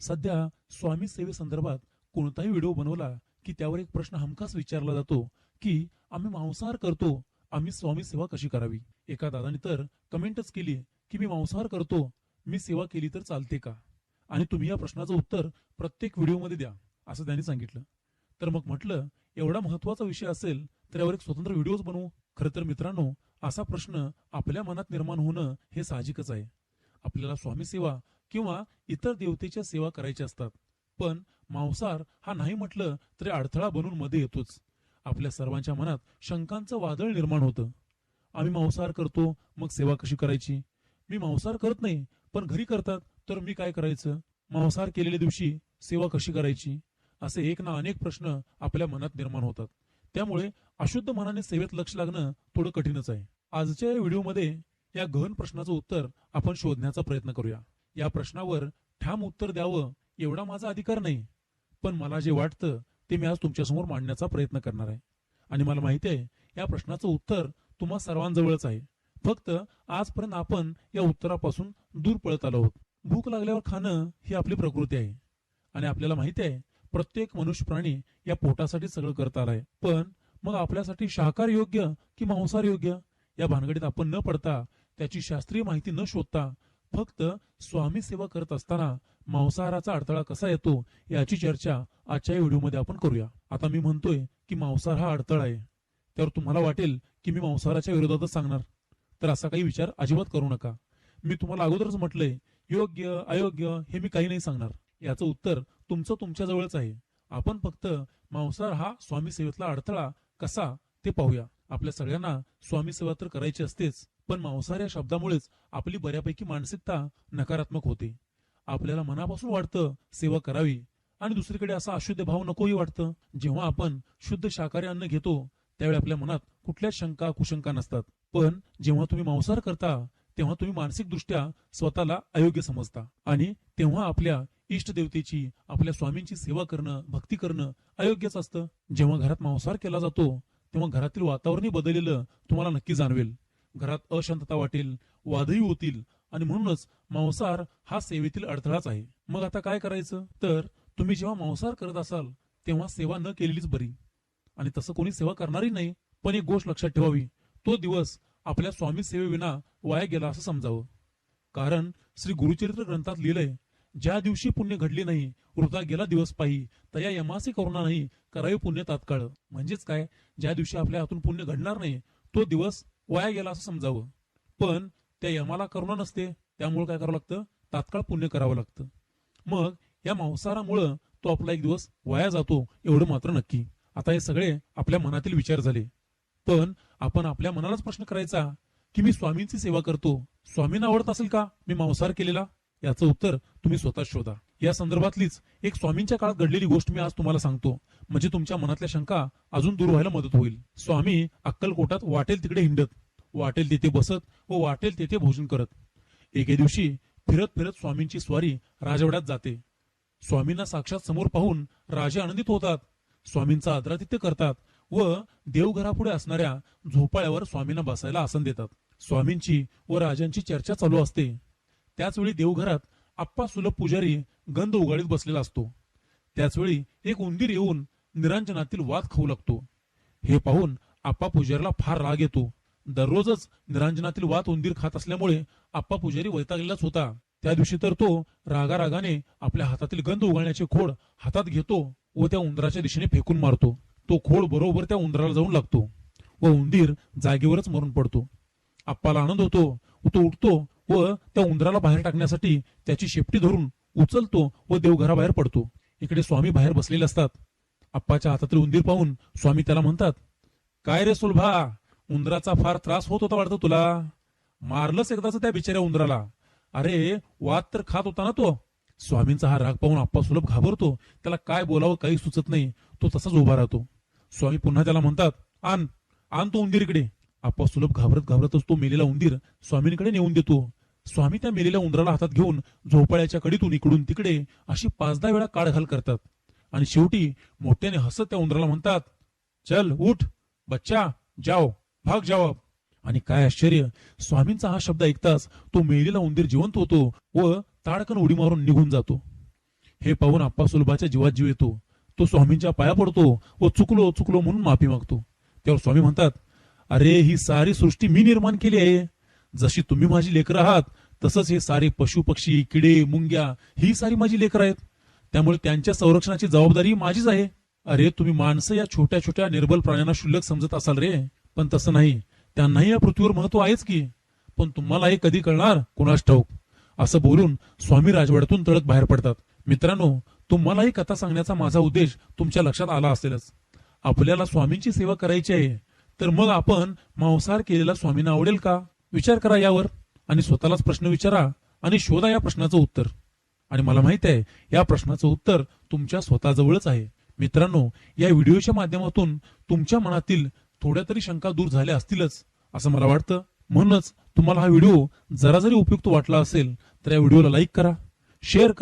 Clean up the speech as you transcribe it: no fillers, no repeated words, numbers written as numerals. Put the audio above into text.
सध्या स्वामी सेवेसंदर्भात कोणताही व्हिडिओ बनवला की त्यावर एक प्रश्न हमखास विचारला जातो की आम्ही मांसाहार करतो, आम्ही स्वामी सेवा कशी करावी. एका दादाने तर कमेंटच केली की मी मांसाहार करतो, मी सेवा केली तर चालते का, आणि तुम्ही या प्रश्नाचं उत्तर प्रत्येक व्हिडिओमध्ये द्या असं त्यांनी सांगितलं. तर मग म्हटलं, एवढा महत्वाचा विषय असेल तर यावर एक स्वतंत्र व्हिडिओच बनवू. खरं तर मित्रांनो, असा प्रश्न आपल्या मनात निर्माण होणं हे साहजिकच आहे. आपल्याला स्वामी सेवा किंवा इतर देवतेच्या सेवा करायच्या असतात, पण मांसाहार हा नाही म्हटलं तरी अडथळा बनून मध्ये येतोच. आपल्या सर्वांच्या मनात शंकांचं वादळ निर्माण होतं. आम्ही मांसाहार करतो, मग सेवा कशी करायची. मी मांसाहार करत नाही पण घरी करतात, तर मी काय करायचं. मांसाहार केलेल्या दिवशी सेवा कशी करायची. असे एक ना अनेक प्रश्न आपल्या मनात निर्माण होतात. त्यामुळे अशुद्ध मनाने सेवेत लक्ष लागणं थोडं कठीणच आहे. आजच्या या व्हिडिओमध्ये या गहन प्रश्नाचं उत्तर आपण शोधण्याचा प्रयत्न करूया. या प्रश्नावर ठाम उत्तर द्यावं एवढा माझा अधिकार नाही, पण मला जे वाटतं ते मी आज तुमच्यासमोर मांडण्याचा प्रयत्न करणार आहे. आणि मला माहिती आहे या प्रश्नाचं उत्तर तुम्हा सर्वांजवळच आहे, फक्त आजपर्यंत आपण या उत्तरापासून दूर पळत आलो आहोत. भूक लागल्यावर खाणं ही आपली प्रकृती आहे, आणि आपल्याला माहिती आहे प्रत्येक मनुष्य प्राणी या पोटासाठी सगळं करत आलाय. पण मग आपल्यासाठी शाकाहार योग्य की मांसाहार योग्य, या भानगडीत आपण न पडता, त्याची शास्त्रीय माहिती न शोधता, फक्त स्वामी सेवा करत असताना मांसाहाराचा अडथळा कसा येतो याची चर्चा आजच्या व्हिडिओमध्ये आपण करूया. आता मी म्हणतोय की मांसाहार हा अडथळा आहे, त्यावर तुम्हाला वाटेल की मी मांसाहाराच्या विरोधातच सांगणार, तर असा काही विचार अजिबात करू नका. मी तुम्हाला अगोदरच म्हटलंय, योग्य अयोग्य हे मी काही नाही सांगणार. याचं उत्तर तुमचं तुमच्या जवळच आहे. आपण फक्त मांसाहार हा स्वामी सेवेतला अडथळा कसा ते पाहूया. आपल्या सगळ्यांना स्वामी सेवा तर करायची असतेच, पण मांसाहार या शब्दामुळेच आपली बऱ्यापैकी मानसिकता नकारात्मक होते. आपल्याला मनापासून वाटतं सेवा करावी, आणि दुसरीकडे असा अशुद्ध भाव नकोही वाटतं. जेव्हा आपण शुद्ध शाकाहारी अन्न घेतो त्यावेळी आपल्या मनात कुठल्याच शंका कुशंका नसतात, पण जेव्हा तुम्ही मांसाहार करता तेव्हा तुम्ही मानसिक दृष्ट्या स्वतःला अयोग्य समजता, आणि तेव्हा आपल्या इष्ट देवतेची, आपल्या स्वामींची सेवा करणं, भक्ती करणं अयोग्यच असतं. जेव्हा घरात मांसाहार केला जातो तेव्हा घरातील वातावरणही बदललेलं तुम्हाला नक्की जाणवेल. घरात अशांतता वाटेल, वादही होतील, आणि म्हणूनच मांसाहार हा सेवेतील अडथळाच आहे. मग आता काय करायचं, तर तुम्ही जेव्हा मांसाहार करत असाल तेव्हा सेवा न केलेलीच बरी, आणि तसं कोणी सेवा करणारही नाही. पण एक गोष्ट लक्षात ठेवावी, तो दिवस आपल्या स्वामी सेवेविना वाया गेला असं समजावं. कारण श्री गुरुचरित्र ग्रंथात लिहिलंय, ज्या दिवशी पुण्य घडले नाही, वृथा गेला दिवस पाही, तया यमासी करुणा नाही, करावे पुण्य तात्काळ. म्हणजेच काय, ज्या दिवशी आपल्या हातून पुण्य घडणार नाही तो दिवस वाया गेला असं समजावं. पण त्या यमाला करुणा नसते, त्यामुळे काय करावं लागतं, तात्काळ पुण्य करावं लागतं. मग या मांसाहारामुळं तो आपला एक दिवस वाया जातो एवढं मात्र नक्की. आता हे सगळे आपल्या मनातील विचार झाले, पण आपण आपल्या मनालाच प्रश्न करायचा की मी स्वामींची सेवा करतो, स्वामींना आवडत असेल का मी मांसाहार केलेला. याचं उत्तर तुम्ही स्वतः शोधा. या संदर्भातलीच एक स्वामींच्या काळात घडलेली गोष्ट मी आज तुम्हाला सांगतो, म्हणजे तुमच्या मनातल्या शंका अजून दूर व्हायला मदत होईल. स्वामी अक्कलकोटात वाटेल तिकडे हिंडत, वाटेल तिथे बसत व वाटेल तिथे भोजन करत. एके दिवशी फिरत फिरत स्वामींची स्वारी राजवाड्यात जाते. स्वामींना साक्षात समोर पाहून राजे आनंदित होतात, स्वामींचा आदरातिथ्य करतात व देवघरापुढे असणाऱ्या झोपाळ्यावर स्वामींना बसायला आसन देतात. स्वामींची व राजांची चर्चा चालू असते. त्याचवेळी देवघरात आप्पा सुलभ पुजारी गंध उगाळीत बसलेला असतो. त्याचवेळी एक उंदीर येऊन निरांजनातील वात खाऊ लागतो. हे पाहून आप्पा पुजारीला फार राग येतो. दररोजच निरांजनातील वात उंदीर खात असल्यामुळे आप्पा पुजारी वैतागलेलाच होता. त्या दिवशी तर तो रागारागाने आपल्या हातातील गंध उगाळण्याचे खोड हातात घेतो व त्या उंदराच्या दिशेने फेकून मारतो. तो खोड बरोबर त्या उंदराला जाऊन लागतो व उंदीर जागेवरच मरून पडतो. आप्पाला आनंद होतो, तो उठतो व त्या उंदराला बाहेर टाकण्यासाठी त्याची शेपटी धरून उचलतो व देवघराबाहेर पडतो. इकडे स्वामी बाहेर बसलेले असतात. आप्पाच्या हातातील उंदीर पाहून स्वामी त्याला म्हणतात, काय रे सुलभा, उंदराचा फार त्रास होत होता वाटतं तुला, मारलंच एकदाच त्या बिचाऱ्या उंदराला. अरे वात तर खात होता ना तो. स्वामींचा हा राग पाहून आप्पा सुलभ घाबरतो, त्याला काय बोलावं काही सुचत नाही. तो तसाच उभा राहतो. स्वामी पुन्हा त्याला म्हणतात, आण आण तो उंदीर इकडे. आप्पा सुलभ घाबरत घाबरतच तो मेलेला उंदीर स्वामींकडे नेऊन देतो. स्वामी त्या मेलेल्या उंदराला हातात घेऊन झोपाळ्याच्या कडीतून इकडून तिकडे अशी 5-10 वेळा काढघाल करतात, आणि शेवटी मोठ्याने हसत त्या उंदराला म्हणतात, चल उठ बच्चा, जाओ भाग जाओ. आणि काय आश्चर्य, स्वामींचा हा शब्द ऐकताच तो मेलेला उंदीर जिवंत होतो व ताडकन उडी मारून निघून जातो. हे पाहून आप्पा सुलभाच्या जीवात जीव येतो. तो स्वामींच्या पाया पडतो व चुकलो चुकलो म्हणून माफी मागतो. त्यावर स्वामी म्हणतात, अरे ही सारी सृष्टी मी निर्माण केली आहे. जशी तुम्ही माझी लेकरं आहात तसंच हे सारे पशु पक्षी किडे मुंग्या ही सारी माझी लेकरं आहेत. त्यामुळे त्यांच्या संरक्षणाची जबाबदारी माझीच आहे. अरे तुम्ही माणसं या छोट्या छोट्या निर्बल प्राण्यांना क्षुल्लक समजत असाल रे, पण तसं नाही. त्यांनाही या पृथ्वीवर महत्व आहेच की. पण तुम्हाला हे कधी कळणार कुणास ठाऊक. असं बोलून स्वामी राजवाड्यातून तळत बाहेर पडतात. मित्रांनो, तुम्हाला ही कथा सांगण्याचा माझा उद्देश तुमच्या लक्षात आला असेलच. आपल्याला स्वामींची सेवा करायची आहे, तर मग आपण मांसाहार केलेला स्वामींना आवडेल का? विचार करा यावर आणि स्वतःलाच प्रश्न विचारा आणि शोधा या प्रश्नाचं उत्तर. आणि मला माहित आहे या प्रश्नाचं उत्तर तुमच्या स्वतःजवळच आहे. मित्रांनो, या व्हिडिओच्या माध्यमातून तुमच्या मनातील थोड्या तरी शंका दूर झाल्या असतीलच असं मला वाटतं. म्हणूनच तुम्हाला हा व्हिडिओ जरा जरी उपयुक्त वाटला असेल तर या व्हिडिओला लाईक करा, शेअर करा.